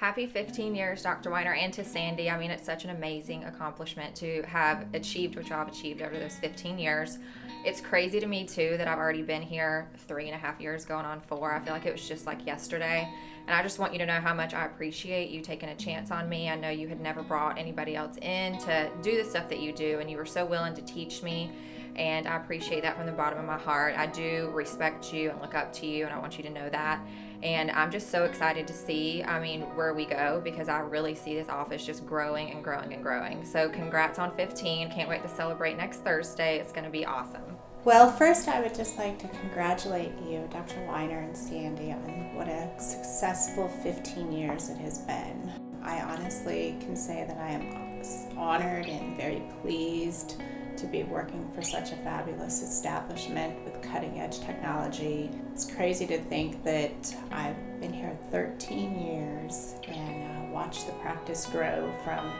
Happy 15 years, Dr. Weiner, and to Sandy. I mean, it's such an amazing accomplishment to have achieved what y'all have achieved over those 15 years. It's crazy to me, too, that I've already been here 3.5 years, going on 4. I feel like it was just like yesterday. And I just want you to know how much I appreciate you taking a chance on me. I know you had never brought anybody else in to do the stuff that you do, and you were so willing to teach me. And I appreciate that from the bottom of my heart. I do respect you and look up to you, and I want you to know that. And I'm just so excited to see, where we go, because I really see this office just growing and growing and growing. So congrats on 15. Can't wait to celebrate next Thursday. It's going to be awesome. Well, first I would just like to congratulate you, Dr. Weiner and Sandy, on what a successful 15 years it has been. I honestly can say that I am honored and very pleased to be working for such a fabulous establishment with cutting-edge technology. It's crazy to think that I've been here 13 years and watched the practice grow from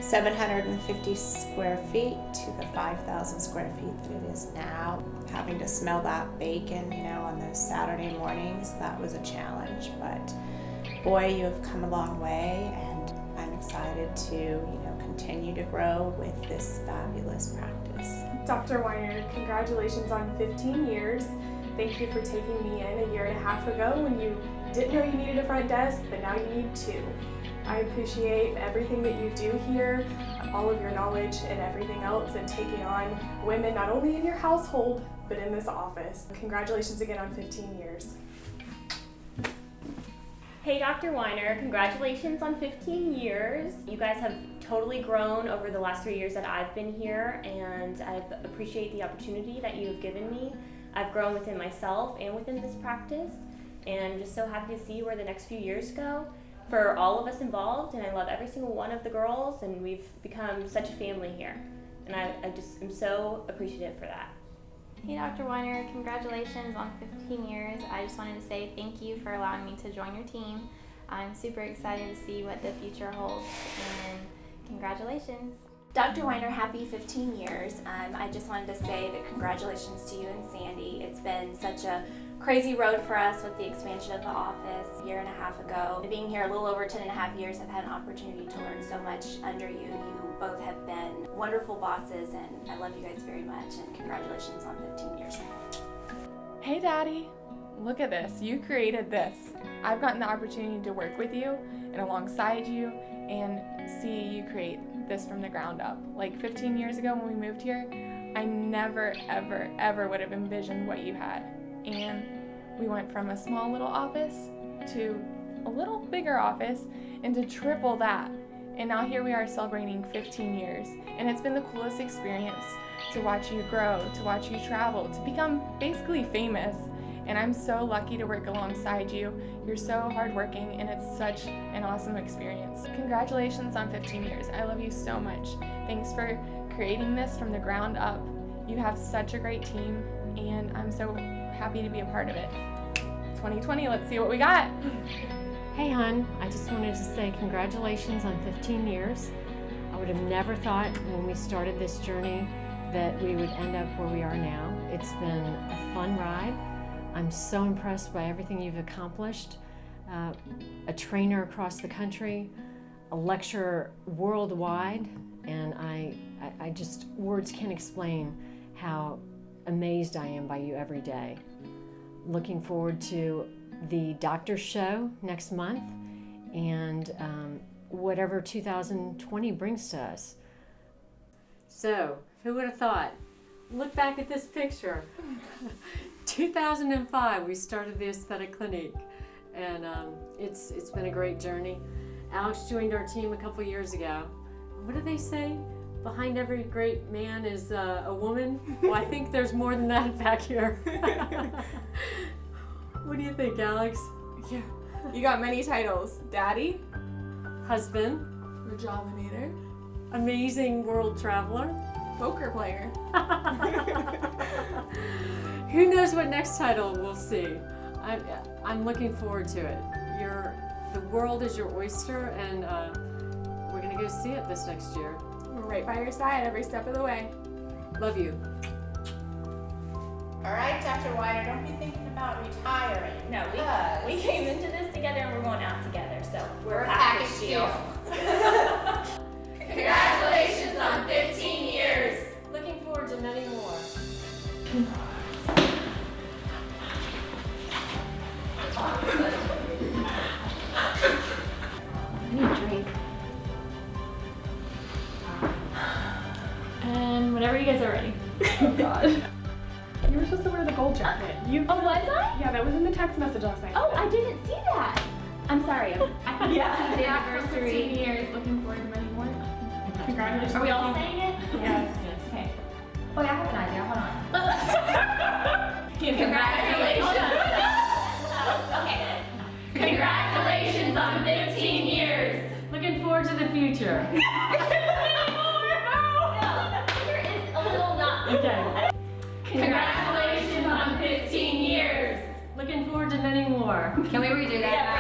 750 square feet to the 5,000 square feet that it is now. Having to smell that bacon, on those Saturday mornings, that was a challenge. But boy, you have come a long way, and I'm excited to, continue to grow with this fabulous practice. Dr. Weiner, congratulations on 15 years. Thank you for taking me in a year and a half ago when you didn't know you needed a front desk, but now you need 2. I appreciate everything that you do here, all of your knowledge and everything else, and taking on women not only in your household, but in this office. Congratulations again on 15 years. Hey, Dr. Weiner, congratulations on 15 years. You guys have totally grown over the last 3 years that I've been here, and I appreciate the opportunity that you have given me. I've grown within myself and within this practice, and I'm just so happy to see where the next few years go for all of us involved, and I love every single one of the girls, and we've become such a family here, and I just am so appreciative for that. Hey, Dr. Weiner, congratulations on 15 years. I just wanted to say thank you for allowing me to join your team. I'm super excited to see what the future holds, and congratulations. Dr. Weiner, happy 15 years. I just wanted to say that congratulations to you and Sandy. It's been such a crazy road for us with the expansion of the office a year and a half ago. Being here a little over 10.5 years, I've had an opportunity to learn so much under you. You both have been wonderful bosses, and I love you guys very much, and congratulations on 15 years. Hey, Daddy, look at this. You created this. I've gotten the opportunity to work with you and alongside you and see you create this from the ground up. Like 15 years ago when we moved here, I never, ever, ever would have envisioned what you had. And we went from a small little office to a little bigger office and to triple that. And now here we are celebrating 15 years. And it's been the coolest experience to watch you grow, to watch you travel, to become basically famous. And I'm so lucky to work alongside you. You're so hardworking, and it's such an awesome experience. Congratulations on 15 years. I love you so much. Thanks for creating this from the ground up. You have such a great team, and I'm so happy to be a part of it. 2020, let's see what we got. Hey, hon, I just wanted to say congratulations on 15 years. I would have never thought when we started this journey that we would end up where we are now. It's been a fun ride. I'm so impressed by everything you've accomplished. A trainer across the country, a lecturer worldwide, and I just, words can't explain how amazed I am by you every day. Looking forward to the doctor's show next month and whatever 2020 brings to us. So, who would have thought? Look back at this picture. 2005, we started the Aesthetic Clinique, and it's been a great journey. Alex joined our team a couple years ago. What do they say? Behind every great man is a woman. Well, I think there's more than that back here. What do you think, Alex? Yeah, you got many titles. Daddy, Husband, Rejuvenator, amazing world traveler, poker player. Who knows what next title we'll see? I'm looking forward to it. The world is your oyster, and we're gonna go see it this next year. We're right by your side every step of the way. Love you. All right, Dr. Weiner, don't be thinking about retiring. No, we came into this together and we're going out together, so We're Was I? Yeah, that was in the text message last night. Oh, I didn't see that. I'm sorry. Yeah. The Anniversary. 15 years. Looking forward to many more. Congratulations. Are we all saying it? Yes. Okay. Oh, yeah, I have an idea. Hold on. Congratulations. Okay. Congratulations on 15 years. Looking forward to the future. No, the future is a little not. Okay. Congratulations on 15 years. Looking forward to many more. Can we redo that?